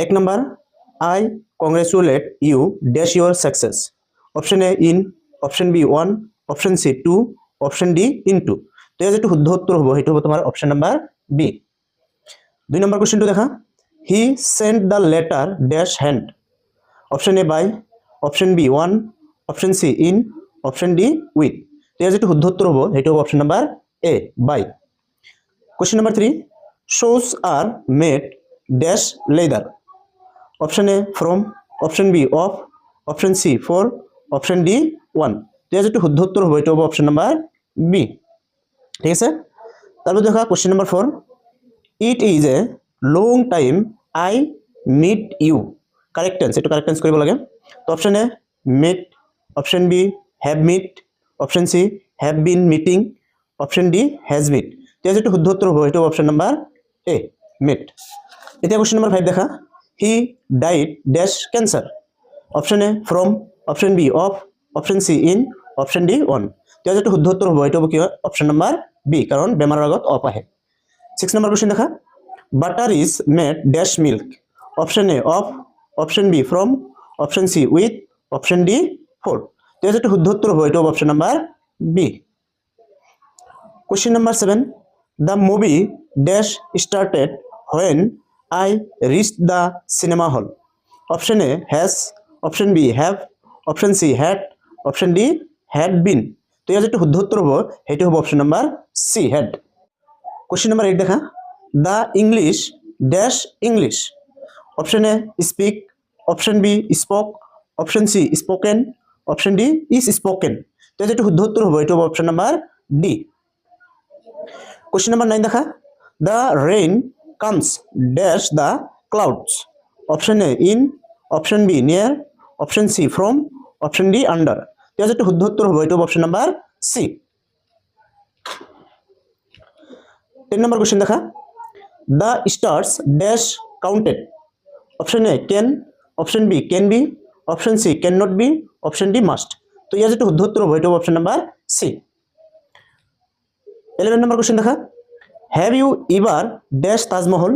এক number I congratulate you dash your success. Option A in, option B 1, option C 2, option D into. তো এই যেটো শুদ্ধ উত্তর হ'ব সেইটো হ'ব তোমাৰ অপশ্যন নাম্বার বি। 2 নম্বৰ কোৱেশ্চনটো দেখা, he sent the letter dash hand. Option A by, option B 1, option C in, option D with. তো এই যেটো শুদ্ধ উত্তর হ'ব সেইটো হ'ব option number A by. Question number 3, shoes are made dash leather। Option A from, option B of, option C for, option D 1। তো এই যেটো শুদ্ধ উত্তর হ'ব এটা হ'ব অপশ্যন নাম্বার বি। ঠিক আছে, তারপর দেখা question number 4, it is a long time I meet you. Correct tense, এটা কারেক্ট টেন্স কৰিব লাগে। তো option A meet, option B have meet, option C have been meeting, option D has meet. তো এই যেটো শুদ্ধ উত্তর হ'ব এটা অপশ্যন নাম্বার এ মিট। এতিয়া কোশ্চেন নাম্বার 5 দেখা, he died dash cancer. Option A from, option B of, option C in, option D 1। তো এই যেটো শুদ্ধ উত্তর হ'ব এটা হ'ব কি হয় অপশ্যন নাম্বার বি, কারণ বেমাৰৰ আগত অফ আহে। 6 নম্বৰ কোশ্চেন দেখা, butter is made dash milk. Option A of, option B from, option C with, option D for. তো এই যেটো শুদ্ধ উত্তর হ'ব এটা option number B. Question number 7, the movie dash started when I reached the cinema hall. Option A has, option B have, option C had, option D had been. তো এই যেটো শুদ্ধ উত্তর হ'ব সেইটো হ'ব option number C had. Question number 8 দেখা, the English dash English. Option A speak, option B spoke, option C spoken, option D is spoken. তো এই যেটো শুদ্ধ উত্তর হ'ব এটা হ'ব option number D. Question number 9 দেখা, the rain comes dash the clouds. Option A in, option B near, option C from, option D under. তো এই যেটো শুদ্ধ উত্তর হ'ব এটা option number C. 10 number question দেখা, the stars dash counted. Option A can, option B can be, option C can not be, option D must. তো ইয়ার যেটা শুদ্ধ উত্তর হবে এটা option number C. 11 number question দেখা, have you ever dash Taj Mahal.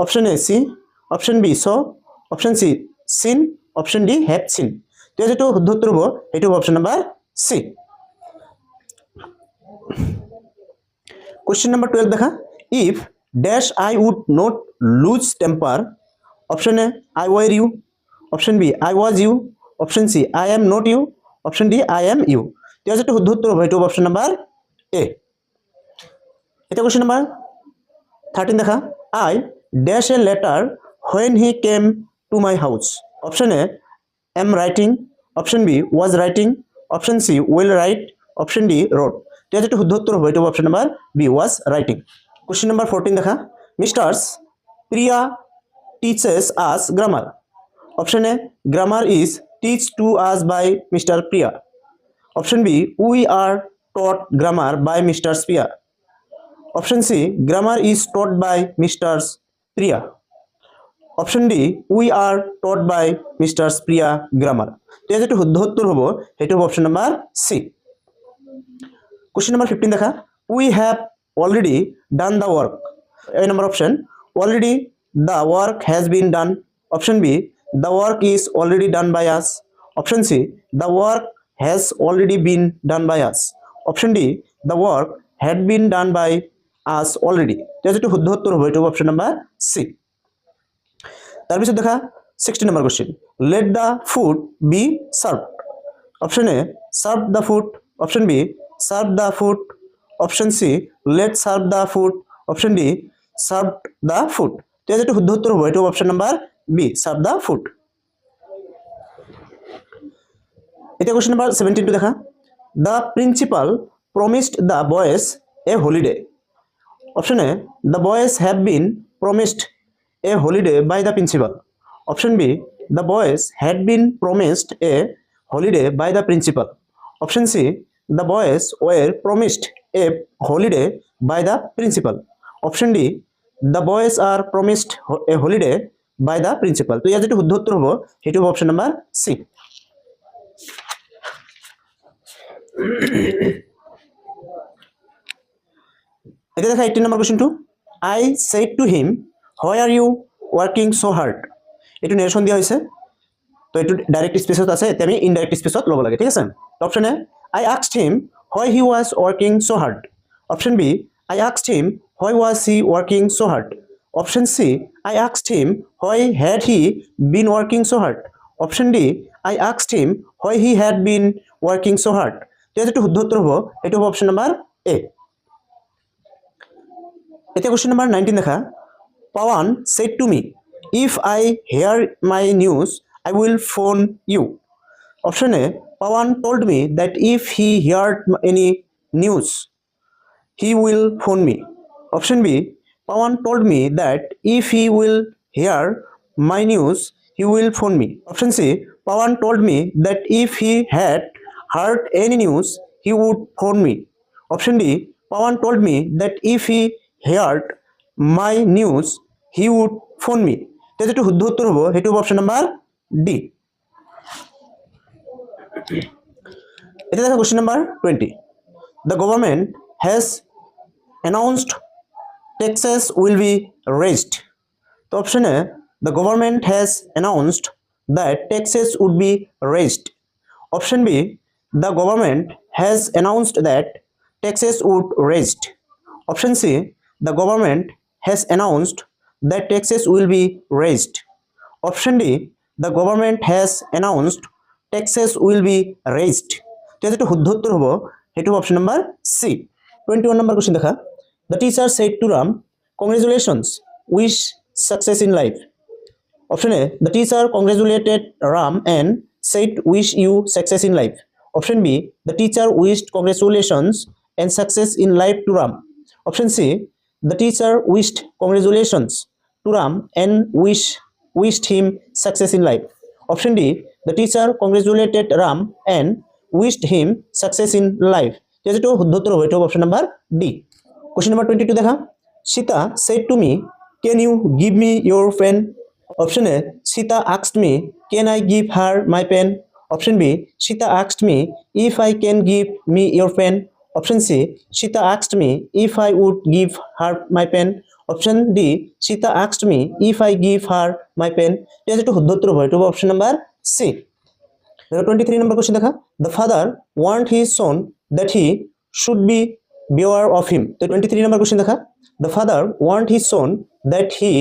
Option A see, option B saw, option C seen, option D have seen. তো ইয়ার যেটা শুদ্ধ উত্তর হবে এটা option number C. Question number 12 দেখা, if dash I would not lose temper. Option A I were you, option B I was you, option C I am not you, option D I am you. তো যেটা শুদ্ধ উত্তর হবে এটা option number এ। এটা question number 13 দেখা, I dash a letter when he came to my house. Option A am writing, option B was writing, option C will write, option D wrote. তো যেটা শুদ্ধ উত্তর হবে এটা option number B was writing. Question number 14 দেখা, Mrs Priya teaches us grammar. Option A, grammar is teach to us by Mr. Priya. Option B, we are taught grammar by Mr. Priya. Option C, grammar is taught by Mr. Priya. Option D, we are taught by Mr. Priya grammar. তো এই যেটা শুদ্ধ উত্তর হবে এটা হবে option number C. Question number 15 দেখা, we have already done the work. A number option, already the work has been done. Option B, the work is already done by us. Option C, the work has already been done by us. Option D, the work had been done by us already. যেটা শুদ্ধ উত্তর হবে এটা option number C. তারপর দেখা 16 নম্বর question, let the food be served. Option A, serve the food. Option B, serve the food. Option C, let serve the food. Option D, served the food. তো যেটা শুদ্ধ উত্তর হবে এটা option number B, serve the food। এটা question number 17 দেখা, the principal promised the boys a holiday. Option A, the boys have been promised a holiday by the principal. Option B, the boys had been promised a holiday by the principal. Option C, the boys were promised a holiday by the principal. Option D, the boys are promised a holiday by the principal. তো ইয়ার যেটা শুদ্ধ উত্তর হবে সেটা হবে option number C. এটা দেখা 18 number question to, I said to him, why are you working so hard? এইটো নেৰেশ্যন দিয়া হৈছে, তো এইটো ডাইৰেক্ট স্পেচত আছে, এতিয়া আমি ইনডাইৰেক্ট স্পেচত ল'ব লাগে, ঠিক আছে। Option A I asked him why he was working so' hard. Option B I asked him why was he working so' hard. Option C I asked him why had he been working so' hard. Option D I asked him why he had been working so' hard. তেতিয়া যিটো শুদ্ধ উত্তৰ হ'ব সেইটো হ'ব option number এ। এতিয়া question number 19 দেখা। Pawan said to me, if I hear my news, I will phone you. Option A, Pawan told me that if he heard any news, he will phone me. Option B, Pawan told me that if he will hear my news, he will phone me. Option C, Pawan told me that if he had heard any news, he would phone me. Option D, Pawan told me that if he heard my news, he would phone me. তেতিয়া যেটো শুদ্ধ উত্তৰ হ'ব সেইটো হ'ব option number D. এতিয়া দেখা question number 20। The government has announced taxes will be raised. তো option A the government has announced that taxes would be raised. Option B, the government has announced that taxes would raised. Option C, the government has announced that taxes will be raised. Option D, the government has announced taxes will be raised. তো যেটো শুদ্ধ উত্তৰ হ'ব সেইটো option number C. 21 number question দেখা। The teacher said to Ram, congratulations, wish success in life. Option A, the teacher congratulated Ram and said wish you success in life. Option B, the teacher wished congratulations and success in life to Ram. Option C, the teacher wished congratulations to Ram and wished him success in life. Option D, the teacher congratulated Ram and wished him success in life. যেটো শুদ্ধ উত্তৰ হ'ব এটা option number D. Question number 22 দেখা। Sita said to me, can you give me your pen? Option A, Sita asked me, can I give her my pen? Option B, Sita asked me if I can give me your pen. Option C, Sita asked me if I would give her my pen. Option D, Sita asked me if I give her my pen. এটা যেটা শুদ্ধ উত্তর হবে এটা হবে option number C. 23 নম্বর question দেখা। The father warned his son that he should be beware of him. তো 23 নম্বর question দেখা। The father warned his son that he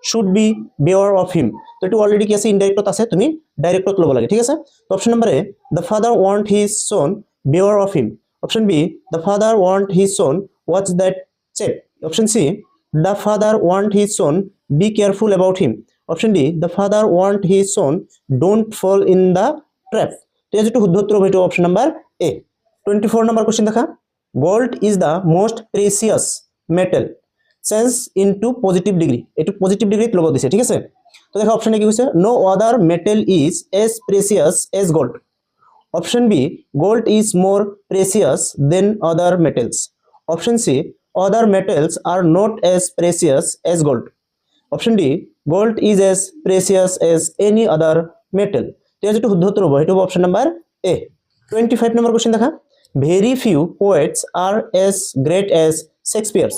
should be beware of him. তো এটা অলরেডি কি আছে ইনডাইরেক্টত আছে, তুমি ডাইরেক্টত লব লাগে, ঠিক আছে। তো option number A, the father warned his son beware of him. Option B, the father warned his son watch that chap. Option C, the father warned his son be careful about him. Option D, the father warned his son don't fall in the trap. তো যেটা শুদ্ধ উত্তর হবে এটা option number A. 24 number question দেখা। Gold is the most precious metal change into positive degree. এটু positive ডিগ্রিত লব দিছে, ঠিক আছে। তো দেখো অপশনে কি কৈছে, no other metal is as precious as gold. Option B, gold is more precious than other metals. Option C, other metals are not as precious as gold. Option D, gold is as precious as any other metal. তো যেটা শুদ্ধ উত্তর হবে এটা হবে option number A. 25 number question দেখা। Very few poets are as great as Shakespeare's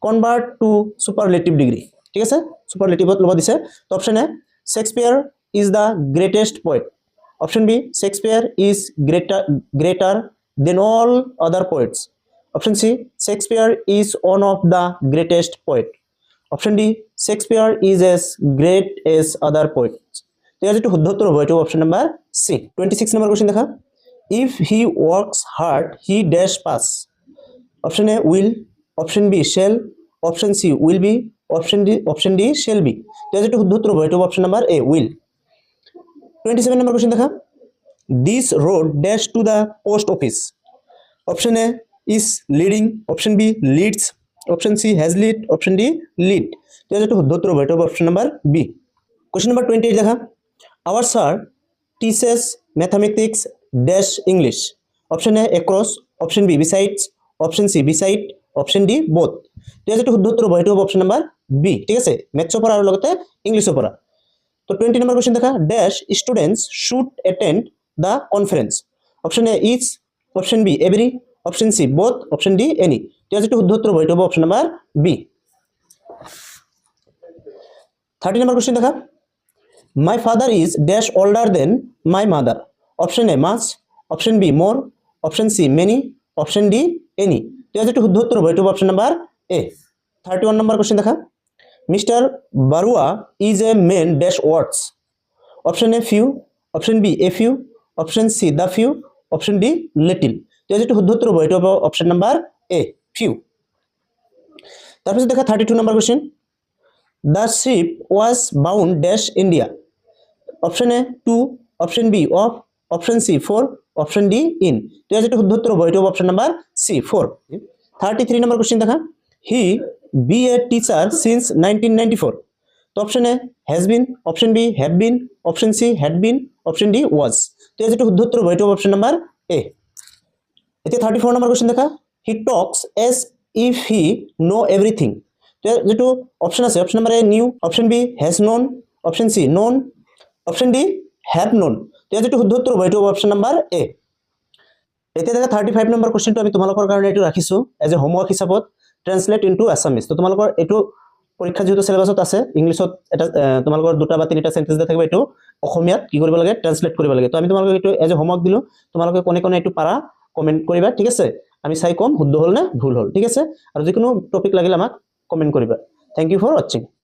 convert to superlative degree, ঠিক আছে। সুপারলেটিভত লব দিছে। তো option A, Shakespeare is the greatest poet. Option B, Shakespeare is greater than all other poets. Option C, Shakespeare is one of the greatest poet. Option D, Shakespeare is as great as other poets. তো এর যেটা শুদ্ধ উত্তর হবে এটা option number C. 26 number question দেখা। If he works hard he dash pass. Option A, will. Option B, shall. Option C, will be. Option D, shall be. তো যেটা শুদ্ধ উত্তর হবে এটা option number A, will. 27 number question দেখা। This road dash to the post office. Option A, is leading. Option B, leads. Option C, has lead. Option D, lead. তো যেটা শুদ্ধ উত্তর হবে এটা option number B. Question number 28 দেখা। Our sir teaches mathematics dash English. Option A, across. Option B, besides. Option C, beside. Option D, both. তো যেটা শুদ্ধ উত্তর হবে এটা হবে অপশন নাম্বার বি, ঠিক আছে। ম্যাথসও পড়া আর লগতে ইংলিশও পড়া। তো 20 নম্বর কোশ্চেন দেখা। Dash students should attend the conference. Option A, each. Option B, every. Option C, both. Option D, any. তো যেটা শুদ্ধ উত্তর হবে এটা হবে option number B. 30 number question দেখা। My father is dash older than my mother. Option A much, option B more, option C many, option D any. তো যেটা শুদ্ধ উত্তর হবে এটা option number A. 31 number question দেখা, mister Barua is a man dash words. Option A few, option B a few, option C the few, option D little. তো যেটা শুদ্ধ উত্তর হবে এটা হবে অপশন নাম্বার এ ফিউ। তারপর দেখা 32 number question, the ship was bound dash India. Option A to, option B of, option C for, option D in. তো যেটা শুদ্ধ উত্তর হবে এটা option number C for. 33 number question দেখা, he be a teacher since 1994। তো option A has been, option B have been, option C had been, option D was. তো যেটা শুদ্ধ উত্তর হবে এটা অপশন নাম্বার এ। এতে 34 নম্বর কোশ্চেন দেখা, he talks as if he know everything. তো যেটা অপশন আছে option number A knew, option B has known, option C known, option D have known. তো যেটা শুদ্ধ উত্তর হবে এটা অপশন নাম্বার এ। এতে দেখা 35 নম্বৰ কোশ্চেনটো আমি তোমালোকৰ কাৰণে এইটো ৰাখিছো এজ এ হোমৱৰ্ক হিচাপত, ট্ৰান্সলেট ইনটু আছামিজ। তো তোমালোকৰ এইটো পৰীক্ষা যেহেতু সিলেবাসত আছে ইংলিছত এটা তোমালোকৰ দুটা বা তিনিটা সেন্টেন্স দে থাকিব, এইটো অসমীয়াত কি কৰিব লাগে ট্ৰান্সলেট কৰিব লাগে। তো আমি তোমালোকক এইটো এজ এ হোমৱৰ্ক দিলো, তোমালোকে কোনে কোনে এইটো পাৰা কমেন্ট কৰিবা, ঠিক আছে? আমি চাই কম শুদ্ধ হল না ভুল হল, ঠিক আছে? আৰু যিকোনো টপিক লাগিলে আমাক কমেন্ট কৰিবা। Thank you for watching.